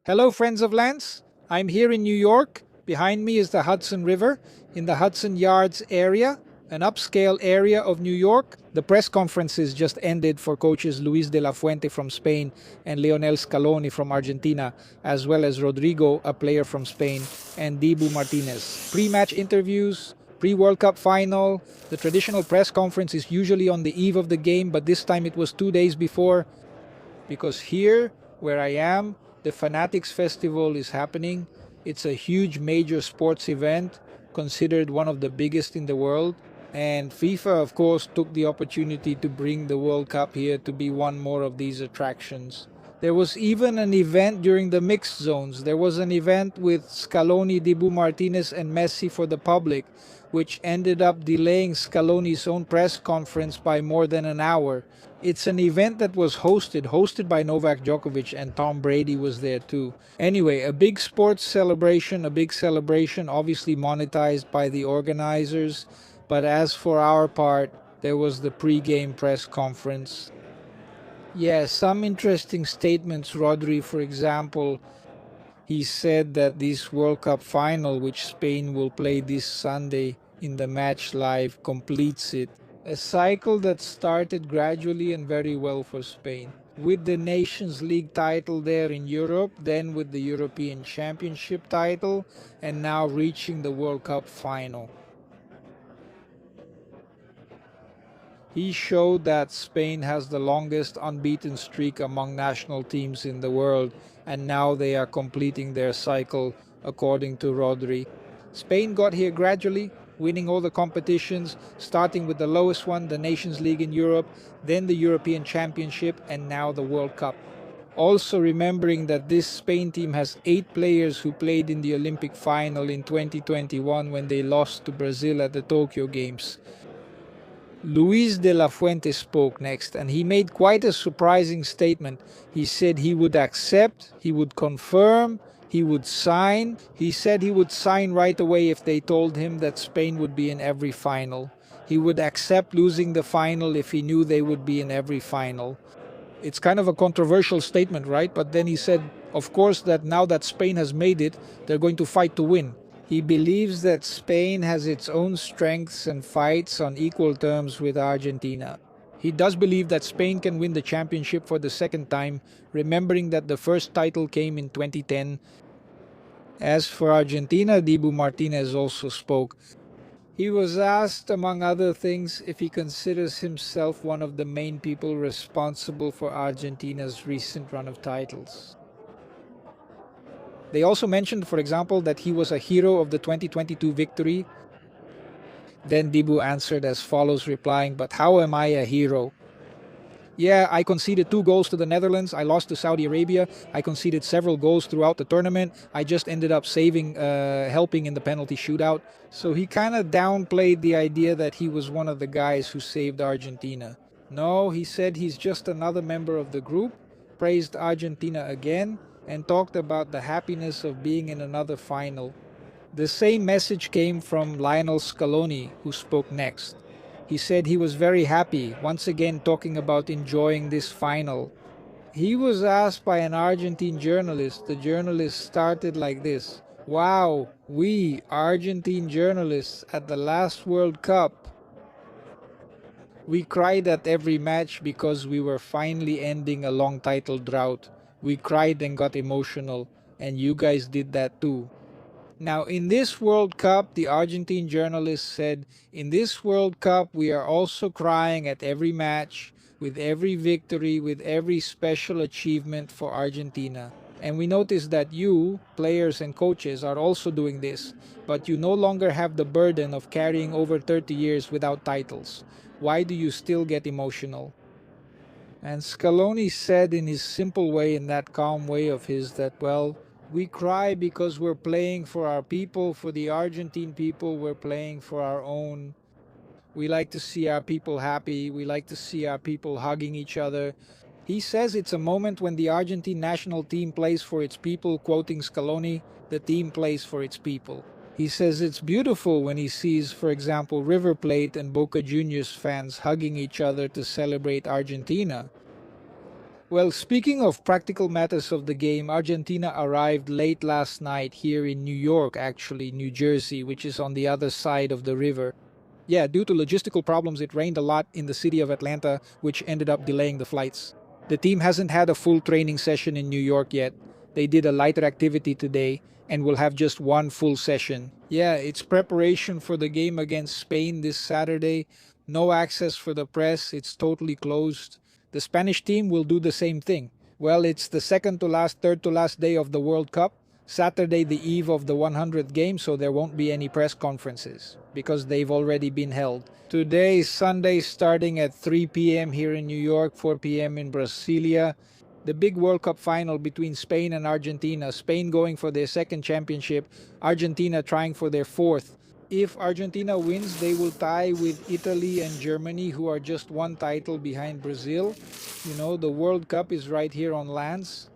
Hello, friends of Lance. I'm here in New York. Behind me is the Hudson River in the Hudson Yards area, an upscale area of New York. The press conferences just ended for coaches Luis de la Fuente from Spain and Lionel Scaloni from Argentina, as well as Rodrigo, a player from Spain, and Dibu Martínez. Pre-match interviews, pre-World Cup final. The traditional press conference is usually on the eve of the game, but this time it was 2 days before because here where I am, the Fanatics Festival is happening. It's a huge major sports event, considered one of the biggest in the world. And FIFA, of course, took the opportunity to bring the World Cup here to be one more of these attractions. There was even an event during the mixed zones. There was an event with Scaloni, Dibu Martinez, and Messi for the public, which ended up delaying Scaloni's own press conference by more than an hour. It's an event that was hosted by Novak Djokovic, and Tom Brady was there too. Anyway, a big sports celebration, a big celebration, obviously monetized by the organizers. But as for our part, there was the pre-game press conference. Yeah, some interesting statements. Rodri, for example, he said that this World Cup final, which Spain will play this Sunday in the match live, completes it. A cycle that started gradually and very well for Spain. With the Nations League title there in Europe, then with the European Championship title, and now reaching the World Cup final. He showed that Spain has the longest unbeaten streak among national teams in the world, and now they are completing their cycle, according to Rodri. Spain got here gradually, winning all the competitions, starting with the lowest one, the Nations League in Europe, then the European Championship, and now the World Cup. Also remembering that this Spain team has 8 players who played in the Olympic final in 2021 when they lost to Brazil at the Tokyo Games. Luis de la Fuente spoke next, and he made quite a surprising statement. He said he would accept, he would confirm, he would sign. He said he would sign right away if they told him that Spain would be in every final. He would accept losing the final if he knew they would be in every final. It's kind of a controversial statement, right? But then he said, of course, that now that Spain has made it, they're going to fight to win. He believes that Spain has its own strengths and fights on equal terms with Argentina. He does believe that Spain can win the championship for the second time, remembering that the first title came in 2010. As for Argentina, Dibu Martinez also spoke. He was asked, among other things, if he considers himself one of the main people responsible for Argentina's recent run of titles. They also mentioned, for example, that he was a hero of the 2022 victory. Then Dibu answered as follows, replying, "But how am I a hero? Yeah, I conceded 2 goals to the Netherlands. I lost to Saudi Arabia. I conceded several goals throughout the tournament. I just ended up helping in the penalty shootout." So he kind of downplayed the idea that he was one of the guys who saved Argentina. No, he said he's just another member of the group, praised Argentina again, and talked about the happiness of being in another final. The same message came from Lionel Scaloni, who spoke next. He said he was very happy, once again talking about enjoying this final. He was asked by an Argentine journalist. The journalist started like this: "Wow, we, Argentine journalists, at the last World Cup, we cried at every match because we were finally ending a long title drought. We cried and got emotional, and you guys did that too." Now, in this World Cup, the Argentine journalist said, in this World Cup, we are also crying at every match, with every victory, with every special achievement for Argentina. And we notice that you, players and coaches, are also doing this, but you no longer have the burden of carrying over 30 years without titles. Why do you still get emotional? And Scaloni said in his simple way, in that calm way of his, that, well, we cry because we're playing for our people, for the Argentine people, we're playing for our own. We like to see our people happy, we like to see our people hugging each other. He says it's a moment when the Argentine national team plays for its people, quoting Scaloni, the team plays for its people. He says it's beautiful when he sees, for example, River Plate and Boca Juniors fans hugging each other to celebrate Argentina. Well, speaking of practical matters of the game, Argentina arrived late last night here in New York, actually, New Jersey, which is on the other side of the river. Yeah, due to logistical problems, it rained a lot in the city of Atlanta, which ended up delaying the flights. The team hasn't had a full training session in New York yet. They did a lighter activity today and will have just one full session. Yeah, it's preparation for the game against Spain this Saturday. No access for the press, it's totally closed. The Spanish team will do the same thing. Well, it's the second to last, third to last day of the World Cup. Saturday, the eve of the 100th game, so there won't be any press conferences because they've already been held. Today is Sunday, starting at 3 p.m. here in New York, 4 p.m. in Brasilia. The big World Cup final between Spain and Argentina. Spain going for their second championship, Argentina trying for their fourth. If Argentina wins, they will tie with Italy and Germany, who are just one title behind Brazil. You know, the World Cup is right here on lands.